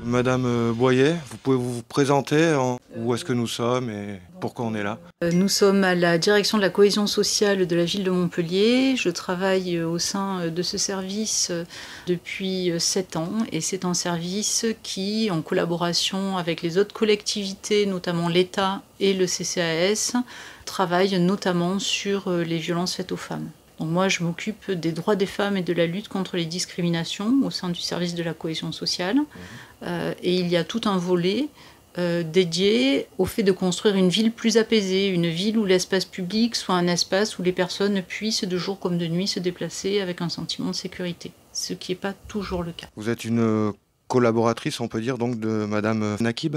Madame Boyer, vous pouvez vous présenter où est-ce que nous sommes et pourquoi on est là? Nous sommes à la direction de la cohésion sociale de la ville de Montpellier. Je travaille au sein de ce service depuis 7 ans et c'est un service qui, en collaboration avec les autres collectivités, notamment l'État et le CCAS, travaille notamment sur les violences faites aux femmes. Donc moi, je m'occupe des droits des femmes et de la lutte contre les discriminations au sein du service de la cohésion sociale. Et il y a tout un volet dédié au fait de construire une ville plus apaisée, une ville où l'espace public soit un espace où les personnes puissent de jour comme de nuit se déplacer avec un sentiment de sécurité, ce qui n'est pas toujours le cas. Vous êtes une collaboratrice, on peut dire, donc de Madame Nakib?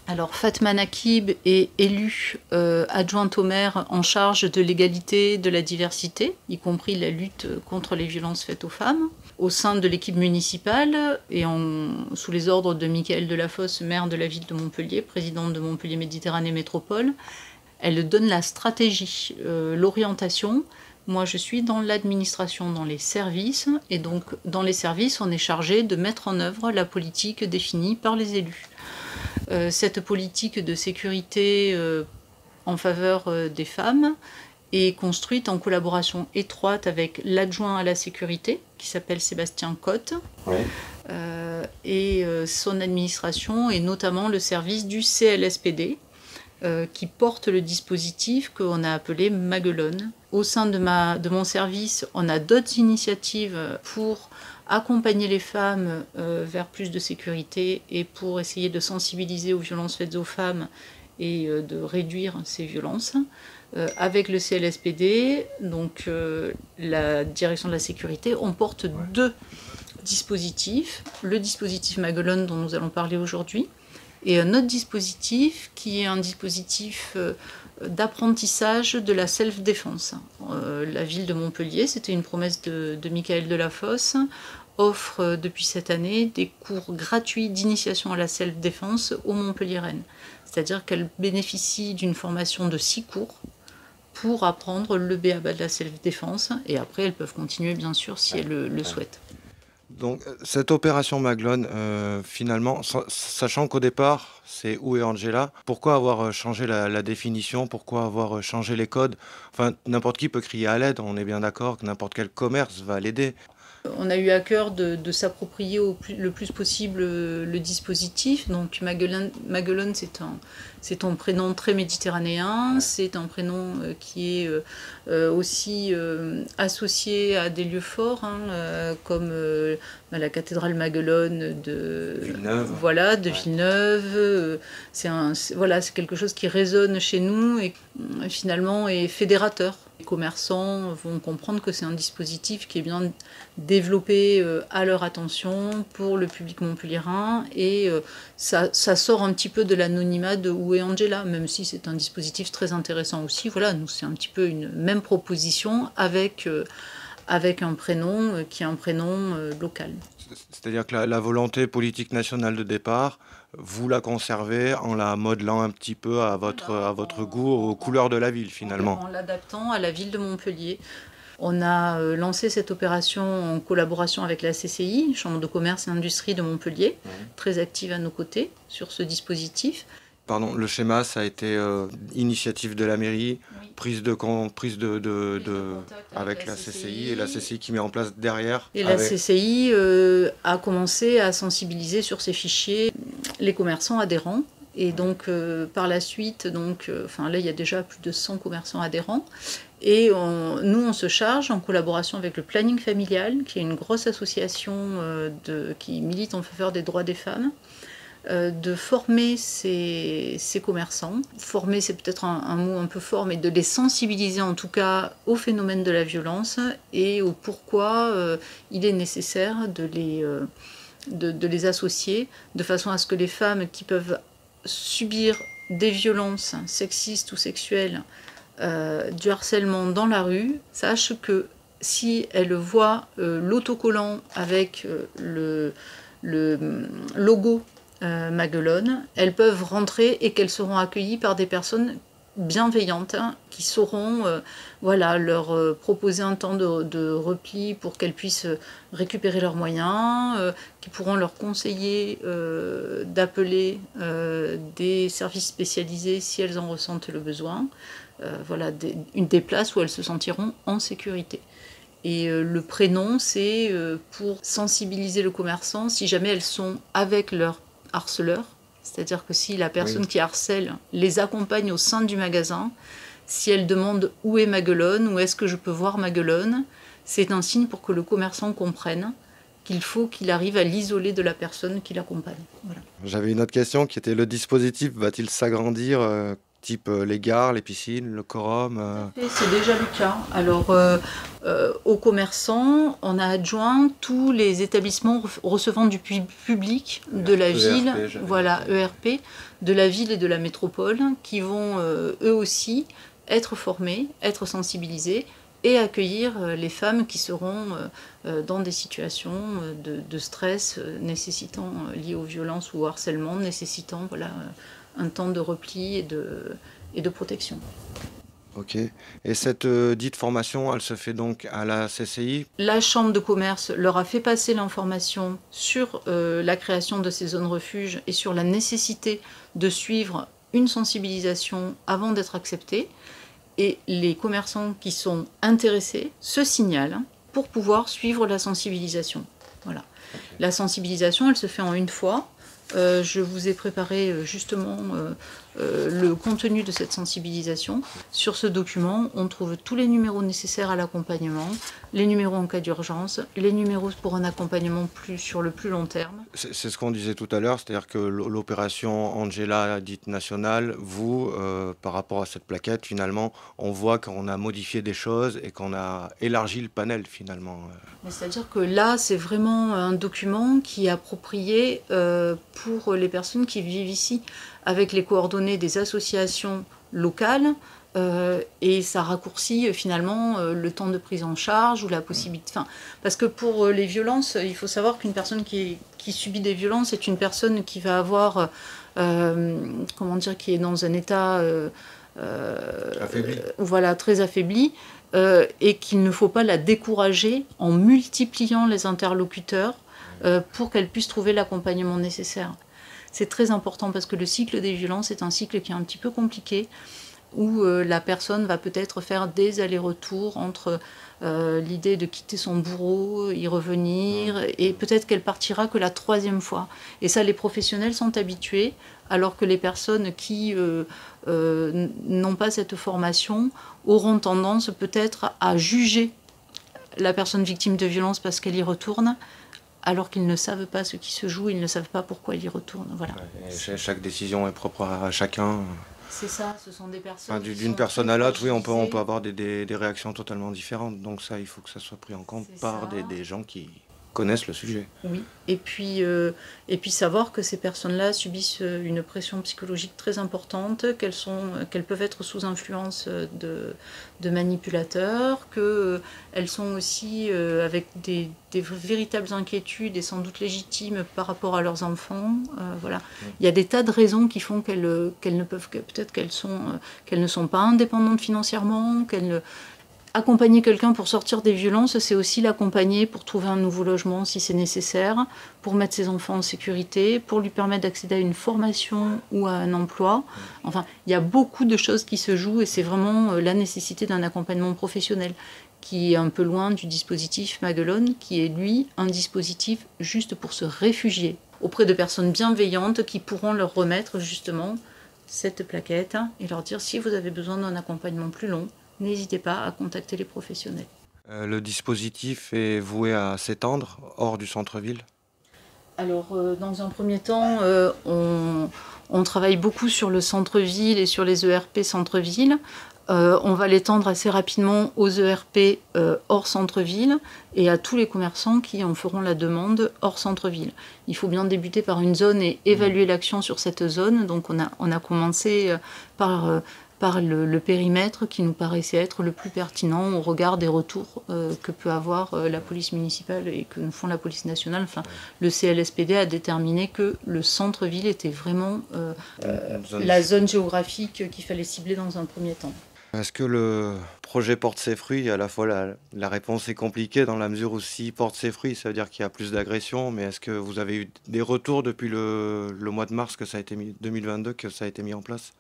Alors Fatma Nakib est élue adjointe au maire en charge de l'égalité, de la diversité, y compris la lutte contre les violences faites aux femmes. Au sein de l'équipe municipale et sous les ordres de Michaël Delafosse, maire de la ville de Montpellier, présidente de Montpellier Méditerranée Métropole, elle donne la stratégie, l'orientation. Moi, je suis dans l'administration, dans les services, et donc dans les services, on est chargé de mettre en œuvre la politique définie par les élus. Cette politique de sécurité en faveur des femmes est construite en collaboration étroite avec l'adjoint à la sécurité, qui s'appelle Sébastien Cotte, et son administration, et notamment le service du CLSPD, qui porte le dispositif qu'on a appelé Maguelone. Au sein de mon service, on a d'autres initiatives pour accompagner les femmes vers plus de sécurité et pour essayer de sensibiliser aux violences faites aux femmes et de réduire ces violences. Avec le CLSPD, donc la direction de la sécurité, on porte deux dispositifs. Le dispositif Maguelone dont nous allons parler aujourd'hui et un autre dispositif qui est un dispositif d'apprentissage de la self-défense. La ville de Montpellier, c'était une promesse de Michaël Delafosse, offre depuis cette année des cours gratuits d'initiation à la self-défense aux Montpelliéraines. C'est-à-dire qu'elles bénéficient d'une formation de 6 cours pour apprendre le b.a.-ba de la self-défense, et après elles peuvent continuer bien sûr si elles le souhaitent. Donc cette opération Maguelone, finalement, sachant qu'au départ, c'est Où est Angela, pourquoi avoir changé la définition, pourquoi avoir changé les codes? Enfin, n'importe qui peut crier à l'aide, on est bien d'accord que n'importe quel commerce va l'aider. On a eu à cœur de s'approprier le plus possible le dispositif. Donc Maguelone, c'est un prénom très méditerranéen, c'est un prénom qui est aussi associé à des lieux forts, comme la cathédrale Maguelone de Villeneuve. Voilà, de Villeneuve. C'est quelque chose qui résonne chez nous et finalement est fédérateur. Les commerçants vont comprendre que c'est un dispositif qui est bien développé à leur attention pour le public montpelliérain et ça sort un petit peu de l'anonymat de Où est Angela, même si c'est un dispositif très intéressant aussi. Voilà, nous c'est un petit peu une même proposition avec un prénom qui est un prénom local. C'est-à-dire que la volonté politique nationale de départ, vous la conservez en la modelant un petit peu à votre goût, aux couleurs de la ville finalement. En l'adaptant à la ville de Montpellier. On a lancé cette opération en collaboration avec la CCI, Chambre de commerce et industrie de Montpellier, très active à nos côtés sur ce dispositif. Pardon, le schéma, ça a été initiative de la mairie, prise de avec la CCI et la CCI qui met en place derrière. Et la CCI a commencé à sensibiliser sur ces fichiers les commerçants adhérents. Et donc par la suite, là il y a déjà plus de 100 commerçants adhérents. Et nous on se charge, en collaboration avec le Planning Familial, qui est une grosse association qui milite en faveur des droits des femmes, de former ces commerçants. Former, c'est peut-être un mot un peu fort, mais de les sensibiliser en tout cas au phénomène de la violence et au pourquoi il est nécessaire de les associer, de façon à ce que les femmes qui peuvent subir des violences sexistes ou sexuelles, du harcèlement dans la rue, sachent que si elles voient l'autocollant avec le logo Maguelone, elles peuvent rentrer et qu'elles seront accueillies par des personnes bienveillantes qui sauront voilà, leur proposer un temps de repli pour qu'elles puissent récupérer leurs moyens, qui pourront leur conseiller d'appeler des services spécialisés si elles en ressentent le besoin. Voilà, des places où elles se sentiront en sécurité. Et le prénom, c'est pour sensibiliser le commerçant si jamais elles sont avec leur harceleur. C'est-à-dire que si la personne qui harcèle les accompagne au sein du magasin, si elle demande où est Maguelone, où est-ce que je peux voir Maguelone, c'est un signe pour que le commerçant comprenne qu'il faut qu'il arrive à l'isoler de la personne qui l'accompagne. Voilà. J'avais une autre question qui était le dispositif va-t-il s'agrandir type les gares, les piscines, le quorum C'est déjà le cas. Alors, aux commerçants, on a adjoint tous les établissements recevant du public de la ville, voilà, ERP, de la ville et de la métropole, qui vont eux aussi être formés, être sensibilisés et accueillir les femmes qui seront dans des situations de stress nécessitant, liées aux violences ou au harcèlement, nécessitant voilà, un temps de repli et de protection. Ok. Et cette dite formation, elle se fait donc à la CCI? La Chambre de commerce leur a fait passer l'information sur la création de ces zones refuges et sur la nécessité de suivre une sensibilisation avant d'être acceptés. Et les commerçants qui sont intéressés se signalent pour pouvoir suivre la sensibilisation. Voilà. La sensibilisation, elle se fait en une fois. Je vous ai préparé justement le contenu de cette sensibilisation. Sur ce document, on trouve tous les numéros nécessaires à l'accompagnement, les numéros en cas d'urgence, les numéros pour un accompagnement sur le plus long terme. C'est ce qu'on disait tout à l'heure, c'est-à-dire que l'opération Angela dite nationale, vous, par rapport à cette plaquette, finalement, on voit qu'on a modifié des choses et qu'on a élargi le panel finalement. C'est-à-dire que là, c'est vraiment un document qui est approprié pour les personnes qui vivent ici, avec les coordonnées des associations locales, et ça raccourcit finalement le temps de prise en charge ou la possibilité. Enfin, parce que pour les violences, il faut savoir qu'une personne qui subit des violences est une personne qui va avoir, comment dire, qui est dans un état Affaibli. Voilà, très affaibli, et qu'il ne faut pas la décourager en multipliant les interlocuteurs pour qu'elle puisse trouver l'accompagnement nécessaire. C'est très important parce que le cycle des violences est un cycle qui est un petit peu compliqué, où la personne va peut-être faire des allers-retours entre l'idée de quitter son bourreau, y revenir, et peut-être qu'elle partira que la 3e fois. Et ça, les professionnels sont habitués, alors que les personnes qui n'ont pas cette formation auront tendance peut-être à juger la personne victime de violence parce qu'elle y retourne, alors qu'ils ne savent pas ce qui se joue, ils ne savent pas pourquoi ils y retournent. Voilà. Ouais, chaque décision est propre à chacun. C'est ça, ce sont des personnes. Enfin, d'une personne à l'autre, oui, on peut avoir des réactions totalement différentes. Donc ça, il faut que ça soit pris en compte par des gens qui connaissent le sujet. Oui, et puis savoir que ces personnes-là subissent une pression psychologique très importante, qu'elles peuvent être sous influence de manipulateurs, qu'elles sont aussi avec des véritables inquiétudes et sans doute légitimes par rapport à leurs enfants. Voilà. Il y a des tas de raisons qui font qu'elles ne peuvent, peut-être qu'elles ne sont pas indépendantes financièrement, Accompagner quelqu'un pour sortir des violences, c'est aussi l'accompagner pour trouver un nouveau logement si c'est nécessaire, pour mettre ses enfants en sécurité, pour lui permettre d'accéder à une formation ou à un emploi. Enfin, il y a beaucoup de choses qui se jouent et c'est vraiment la nécessité d'un accompagnement professionnel qui est un peu loin du dispositif Maguelone, qui est lui un dispositif juste pour se réfugier auprès de personnes bienveillantes qui pourront leur remettre justement cette plaquette et leur dire si vous avez besoin d'un accompagnement plus long, n'hésitez pas à contacter les professionnels. Le dispositif est voué à s'étendre hors du centre-ville? Alors, dans un premier temps, on travaille beaucoup sur le centre-ville et sur les ERP centre-ville. On va l'étendre assez rapidement aux ERP hors centre-ville et à tous les commerçants qui en feront la demande hors centre-ville. Il faut bien débuter par une zone et évaluer l'action sur cette zone. Donc on a commencé par par le périmètre qui nous paraissait être le plus pertinent au regard des retours que peut avoir la police municipale et que nous font la police nationale. Enfin, le CLSPD a déterminé que le centre-ville était vraiment la zone géographique qu'il fallait cibler dans un premier temps. Est-ce que le projet porte ses fruits? À la fois, la réponse est compliquée dans la mesure où s'il porte ses fruits, ça veut dire qu'il y a plus d'agressions. Mais est-ce que vous avez eu des retours depuis le mois de mars 2022 que ça a été mis en place?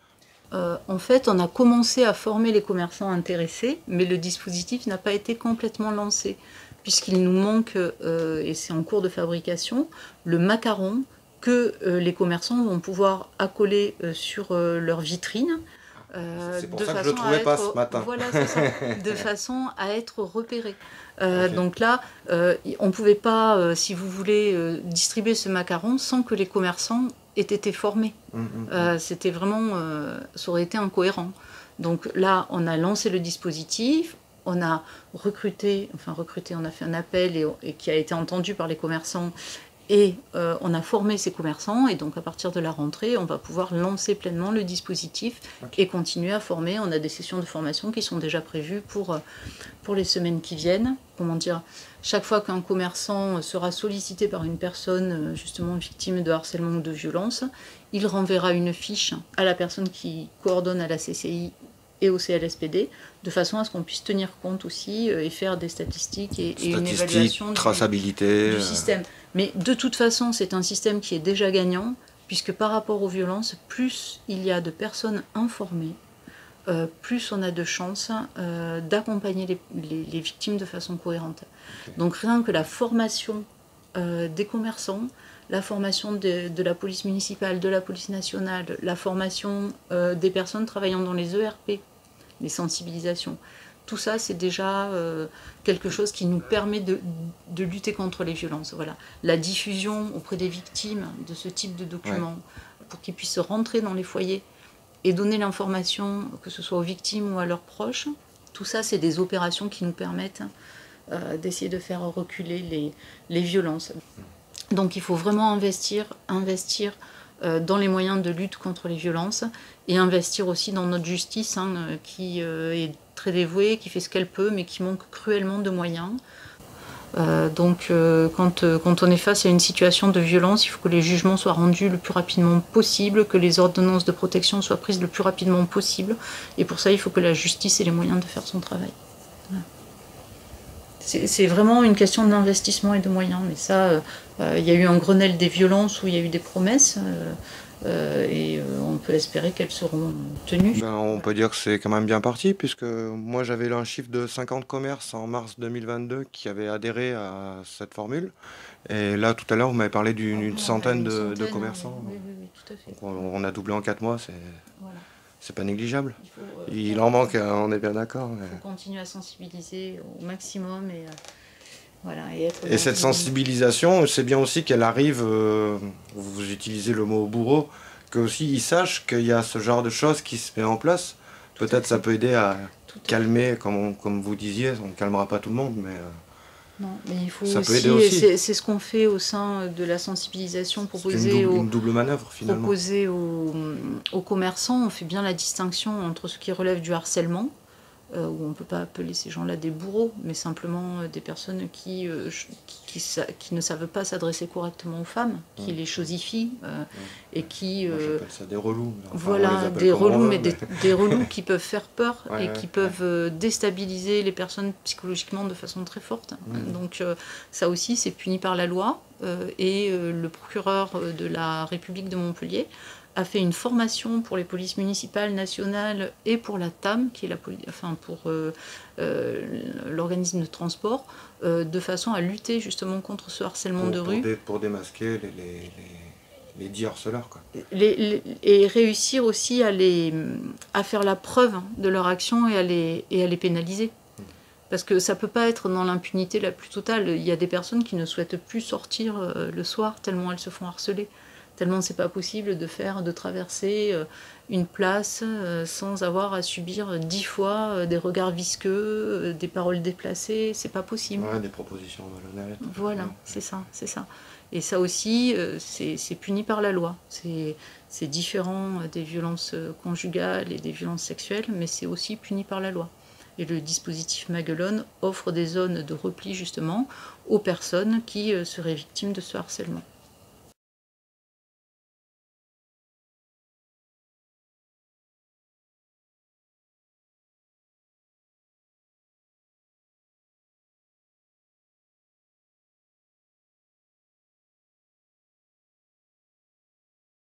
En fait, on a commencé à former les commerçants intéressés, mais le dispositif n'a pas été complètement lancé, puisqu'il nous manque, et c'est en cours de fabrication, le macaron que les commerçants vont pouvoir accoler sur leur vitrine. C'est pour ça que je ne le trouvais pas ce matin. Voilà, c'est ça, de façon à être repéré. Okay. Donc là, on ne pouvait pas, si vous voulez, distribuer ce macaron sans que les commerçants aient été formés. C'était vraiment, ça aurait été incohérent. Donc là, on a lancé le dispositif, on a recruté, on a fait un appel et qui a été entendu par les commerçants. Et on a formé ces commerçants et donc à partir de la rentrée, on va pouvoir lancer pleinement le dispositif et continuer à former. On a des sessions de formation qui sont déjà prévues pour les semaines qui viennent. Comment dire, chaque fois qu'un commerçant sera sollicité par une personne justement victime de harcèlement ou de violence, il renverra une fiche à la personne qui coordonne à la CCI et au CLSPD, de façon à ce qu'on puisse tenir compte aussi et faire des statistiques et une évaluation traçabilité du système. Mais de toute façon, c'est un système qui est déjà gagnant, puisque par rapport aux violences, plus il y a de personnes informées, plus on a de chances d'accompagner les victimes de façon cohérente. Okay. Donc rien que la formation des commerçants, la formation de la police municipale, de la police nationale, la formation des personnes travaillant dans les ERP, les sensibilisations. Tout ça, c'est déjà quelque chose qui nous permet de lutter contre les violences. Voilà. La diffusion auprès des victimes de ce type de documents, pour qu'ils puissent rentrer dans les foyers et donner l'information, que ce soit aux victimes ou à leurs proches. Tout ça, c'est des opérations qui nous permettent d'essayer de faire reculer les violences. Donc il faut vraiment investir dans les moyens de lutte contre les violences et investir aussi dans notre justice qui est très dévouée, qui fait ce qu'elle peut, mais qui manque cruellement de moyens. Donc quand on est face à une situation de violence, il faut que les jugements soient rendus le plus rapidement possible, que les ordonnances de protection soient prises le plus rapidement possible. Et pour ça, il faut que la justice ait les moyens de faire son travail. Voilà. C'est vraiment une question d'investissement et de moyens. Mais ça, il y a eu un Grenelle des violences où il y a eu des promesses et on peut espérer qu'elles seront tenues. On peut dire que c'est quand même bien parti, puisque moi j'avais un chiffre de 50 commerces en mars 2022 qui avaient adhéré à cette formule. Et là, tout à l'heure, vous m'avez parlé d'une centaine de commerçants. Oui, tout à fait. Donc on a doublé en 4 mois, Voilà. C'est pas négligeable. Il en manque, on est bien d'accord. Il faut continuer à sensibiliser au maximum et voilà. Et cette sensibilisation, c'est bien aussi qu'elle arrive, vous utilisez le mot bourreau, qu'aussi ils sachent qu'il y a ce genre de choses qui se met en place. Peut-être ça peut aider à calmer, comme vous disiez, on ne calmera pas tout le monde, mais... Non, mais il faut ça peut aider aussi. C'est ce qu'on fait au sein de la sensibilisation, proposer une double manœuvre finalement. Proposer aux commerçants, on fait bien la distinction entre ce qui relève du harcèlement, où on ne peut pas appeler ces gens-là des bourreaux, mais simplement des personnes qui ne savent pas s'adresser correctement aux femmes, qui les chosifient et qui... Moi, j'appelle ça des relous. Enfin, voilà, des relous, mais des relous qui peuvent faire peur et qui peuvent déstabiliser les personnes psychologiquement de façon très forte. Donc ça aussi, c'est puni par la loi et le procureur de la République de Montpellier a fait une formation pour les polices municipales, nationales et pour la TAM, qui est pour l'organisme de transport, de façon à lutter justement contre ce harcèlement de rue. Pour démasquer les dits harceleurs, quoi. Et réussir aussi à faire la preuve de leur action et à les pénaliser. Parce que ça ne peut pas être dans l'impunité la plus totale. Il y a des personnes qui ne souhaitent plus sortir le soir tellement elles se font harceler. tellement c'est pas possible de traverser une place sans avoir à subir 10 fois des regards visqueux, des paroles déplacées, c'est pas possible. Ouais, des propositions malhonnêtes. Voilà, c'est ça, c'est ça. Et ça aussi, c'est puni par la loi. C'est différent des violences conjugales et des violences sexuelles, mais c'est aussi puni par la loi. Et le dispositif Maguelone offre des zones de repli justement aux personnes qui seraient victimes de ce harcèlement.